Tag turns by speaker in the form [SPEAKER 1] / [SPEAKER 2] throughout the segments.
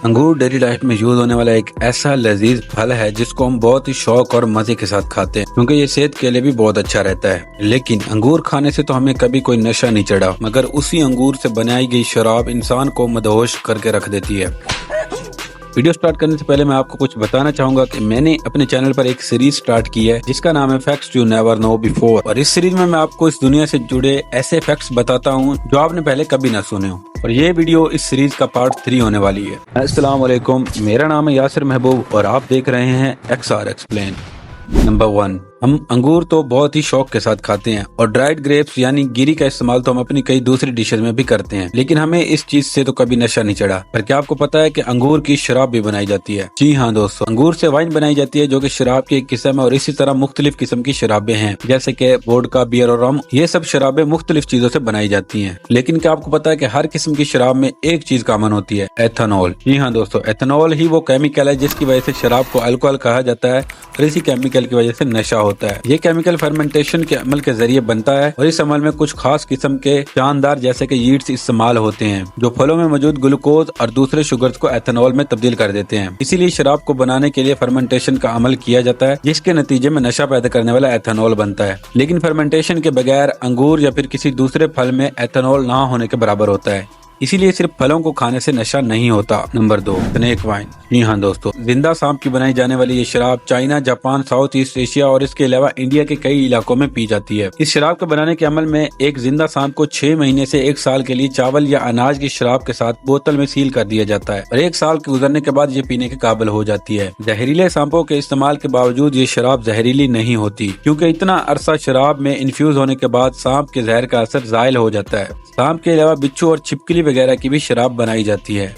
[SPEAKER 1] अंगूर daily life में use होने वाला एक ऐसा लजीज फल है जिसको हम बहुत ही शौक और मजे के साथ खाते हैं क्योंकि ये सेहत के लिए भी बहुत अच्छा रहता है। लेकिन अंगूर खाने से तो हमें कभी कोई नशा नहीं चढ़ा, मगर उसी अंगूर से बनाई गई शराब इंसान को मदहोश करके रख देती है। वीडियो स्टार्ट करने से पहले मैं आपको कुछ बताना चाहूंगा कि मैंने अपने चैनल पर एक सीरीज स्टार्ट की है जिसका नाम है facts you never know before, और इस सीरीज में मैं आपको इस दुनिया से जुड़े ऐसे फैक्ट्स बताता हूं जो आपने पहले कभी ना सुने हो, और ये वीडियो इस सीरीज का पार्ट 3 होने वाली है। अस्सलाम वालेकुम, मेरा नाम है यासिर महबूब और आप देख रहे हैं XR एक्सप्लेन। नंबर 1, हम अंगूर तो बहुत ही शौक के साथ खाते हैं और ड्राइड ग्रेप्स यानी गिरी का इस्तेमाल तो हम अपनी कई दूसरी डिशेज में भी करते हैं, लेकिन हमें इस चीज से तो कभी नशा नहीं चढ़ा। पर क्या आपको पता है कि अंगूर की शराब भी बनाई जाती है? जी हाँ दोस्तों, अंगूर से वाइन बनाई जाती है जो कि शराब की एक किस्म है, और इसी तरह मुख्तलिफ किस्म की शराबें हैं जैसे कि वोडका, बियर और रम। ये सब शराबें मुख्तलिफ चीजों से बनाई जाती है, लेकिन क्या आपको पता है कि हर किस्म की शराब में एक चीज कॉमन होती है, एथेनॉल। जी हाँ दोस्तों, एथेनॉल ही वो केमिकल है जिसकी वजह से शराब को अल्कोहल कहा जाता है, और इसी केमिकल की वजह से नशा होता है। ये केमिकल फर्मेंटेशन के अमल के जरिए बनता है, और इस अमल में कुछ खास किस्म के जानदार जैसे कि यीस्ट इस्तेमाल होते हैं जो फलों में मौजूद ग्लूकोज और दूसरे शुगर्स को एथेनॉल में तब्दील कर देते हैं। इसीलिए शराब को बनाने के लिए फर्मेंटेशन का अमल किया जाता है जिसके नतीजे में नशा पैदा करने वाला एथेनॉल बनता है। लेकिन फर्मेंटेशन के बगैर अंगूर या फिर किसी दूसरे फल में एथेनॉल ना होने के बराबर होता है, इसीलिए सिर्फ फलों को खाने से नशा नहीं होता। Number 2, snake wine. जी हाँ दोस्तों, जिंदा सांप की बनाई जाने वाली ये शराब China, Japan, south east Asia और इसके अलावा इंडिया के कई इलाकों में पी जाती है। इस शराब के बनाने के अमल में एक जिंदा सांप को 6 महीने से 1 साल के लिए चावल या अनाज की शराब के साथ बोतल में सील कर दिया जाता है, और 1 साल के गुजरने के बाद ये पीने के काबिल हो जाती है। जहरीले सांपों के इस्तेमाल के बावजूद ये शराब जहरीली नहीं होती, क्योंकि इतना अरसा शराब में इन्फ्यूज होने के बाद सांप के जहर का असर जायल हो जाता है। सांप के अलावा बिच्छू और छिपकली वगैरह की भी शराब बनाई जाती है।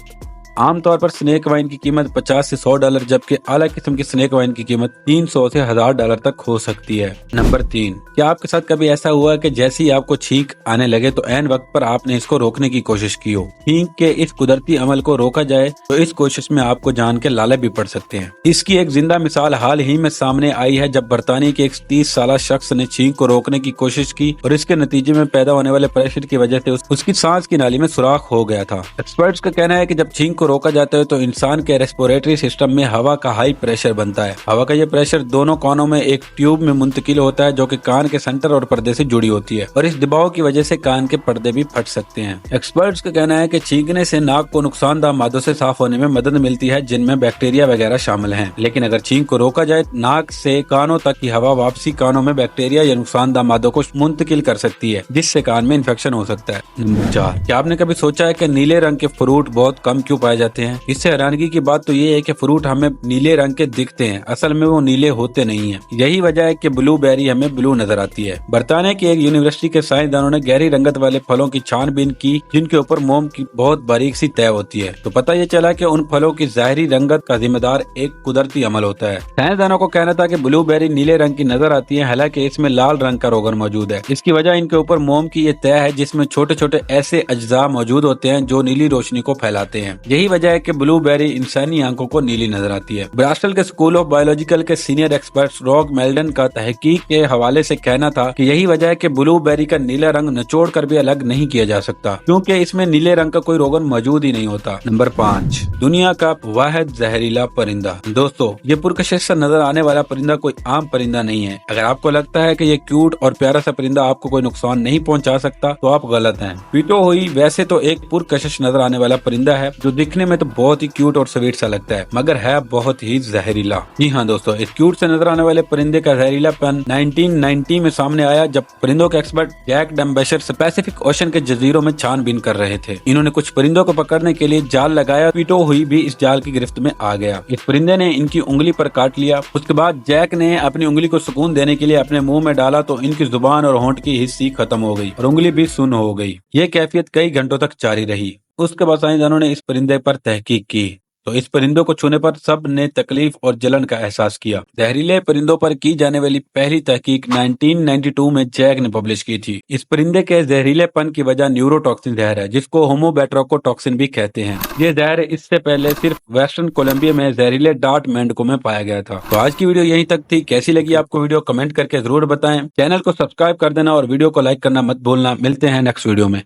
[SPEAKER 1] आमतौर पर स्नेक वाइन की कीमत $50 से $100, जबकि आला किस्म की स्नेक वाइन की कीमत $300 से $1000 तक हो सकती है। नंबर 3, क्या आपके साथ कभी ऐसा हुआ कि जैसे ही आपको छींक आने लगे तो ऐन वक्त पर आपने इसको रोकने की कोशिश की हो? छींक के इस कुदरती अमल को रोका जाए तो इस कोशिश में आपको जान के लाले भी पड़ सकते हैं। इसकी एक जिंदा मिसाल हाल ही में सामने आई है जब बरतानिया के एक 30 साल शख्स ने छींक को रोकने की कोशिश की, और इसके नतीजे में पैदा होने वाले प्रेशर की वजह से उसकी सांस की नाली में सुराख हो गया था। एक्सपर्ट्स का कहना है कि जब छींक को रोका जाता है तो इंसान के रेस्पिरेटरी सिस्टम में हवा का हाई प्रेशर बनता है। हवा का ये प्रेशर दोनों कानों में एक ट्यूब में मुंतकिल होता है जो कि कान के सेंटर और पर्दे से जुड़ी होती है, और इस दबाव की वजह से कान के पर्दे भी फट सकते हैं। एक्सपर्ट्स का कहना है कि छींकने से नाक को नुकसानदार मादों से साफ होने में मदद मिलती है जिनमें बैक्टीरिया वगैरह शामिल हैं, लेकिन अगर छींक को रोका जाए नाक से कानों तक की हवा वापसी कानों में बैक्टीरिया या नुकसानदार मादों को मुंतकिल कर सकती है, जिससे कान में इन्फेक्शन हो सकता है। नंबर 4, क्या आपने कभी सोचा है कि नीले रंग के फ्रूट बहुत कम क्यों पाए जाते हैं? इससे हैरानगी की बात तो ये है कि फ्रूट हमें नीले रंग के दिखते हैं, असल में वो नीले होते नहीं हैं। यही वजह है कि ब्लू बेरी हमें ब्लू नजर आती है। बरतानिया की एक यूनिवर्सिटी के साइंसदानों ने गहरी रंगत वाले फलों की छानबीन की जिनके ऊपर मोम की बहुत बारीक सी तय होती है, तो पता ये चला कि उन फलों की ज़ाहिरी रंगत का जिम्मेदार एक कुदरती अमल होता है। साइंसदानों को कहना था कि ब्लू बेरी नीले रंग की नजर आती है, हालांकि इसमें लाल रंग का रोगन मौजूद है। इसकी वजह इनके ऊपर मोम की ये तय है जिसमें छोटे छोटे ऐसे अज्जा मौजूद होते हैं जो नीली रोशनी को फैलाते हैं। यही वजह है कि ब्लू बेरी इंसानी आंखों को नीली नजर आती है। ब्रास्टल के स्कूल ऑफ बायोलॉजिकल के सीनियर एक्सपर्ट रॉक मेल्डन का तहकीक के हवाले से कहना था कि यही वजह है कि ब्लू बेरी का नीला रंग निचोड़ कर भी अलग नहीं किया जा सकता, क्योंकि इसमें नीले रंग का कोई रोगन मौजूद ही नहीं होता। नंबर 5, दुनिया का वाहिद जहरीला परिंदा। दोस्तों, ये पुरकशिश सा नजर आने वाला परिंदा कोई आम परिंदा नहीं है। अगर आपको लगता है कि ये क्यूट और प्यारा सा परिंदा आपको कोई नुकसान नहीं पहुंचा सकता तो आप गलत हैं। पीटो हुई वैसे तो एक पुरकशिश नजर आने वाला परिंदा है जो दिखने में तो बहुत ही क्यूट और स्वीट सा लगता है, मगर है बहुत ही जहरीला। जी हाँ दोस्तों, इस क्यूट से नजर आने वाले परिंदे का जहरीलापन 1990 में सामने आया जब परिंदों के एक्सपर्ट जैक डम्बेशर पैसिफिक ओशन के जजीरों में छानबीन कर रहे थे। इन्होंने कुछ परिंदों को पकड़ने के लिए जाल लगाया, पीटो हुई भी इस जाल की गिरफ्त में आ गया। इस परिंदे ने इनकी उंगली पर काट लिया। उसके बाद जैक ने अपनी उंगली को सुकून देने के लिए अपने मुंह में डाला तो इनकी जुबान और होंठ की हिस्सी खत्म हो गई और उंगली भी सुन्न हो गई। ये कैफियत कई घंटों तक जारी रही। उसके बाद साइंसदानों ने इस परिंदे पर तहकीक की तो इस परिंदों को छूने पर सब ने तकलीफ और जलन का एहसास किया। जहरीले परिंदों पर की जाने वाली पहली तहकीक 1992 में जैक ने पब्लिश की थी। इस परिंदे के जहरीलेपन की वजह न्यूरोटॉक्सिन जहर है जिसको होमोबैट्रोकोटॉक्सिन भी कहते हैं। ये जहर इससे पहले सिर्फ वेस्टर्न कोलंबिया में जहरीले डार्ट मेंढकों में पाया गया था। तो आज की वीडियो यहीं तक थी। कैसी लगी आपको वीडियो कमेंट करके जरूर बताएं। चैनल को सब्सक्राइब कर देना और वीडियो को लाइक करना मत भूलना। मिलते हैं नेक्स्ट वीडियो में।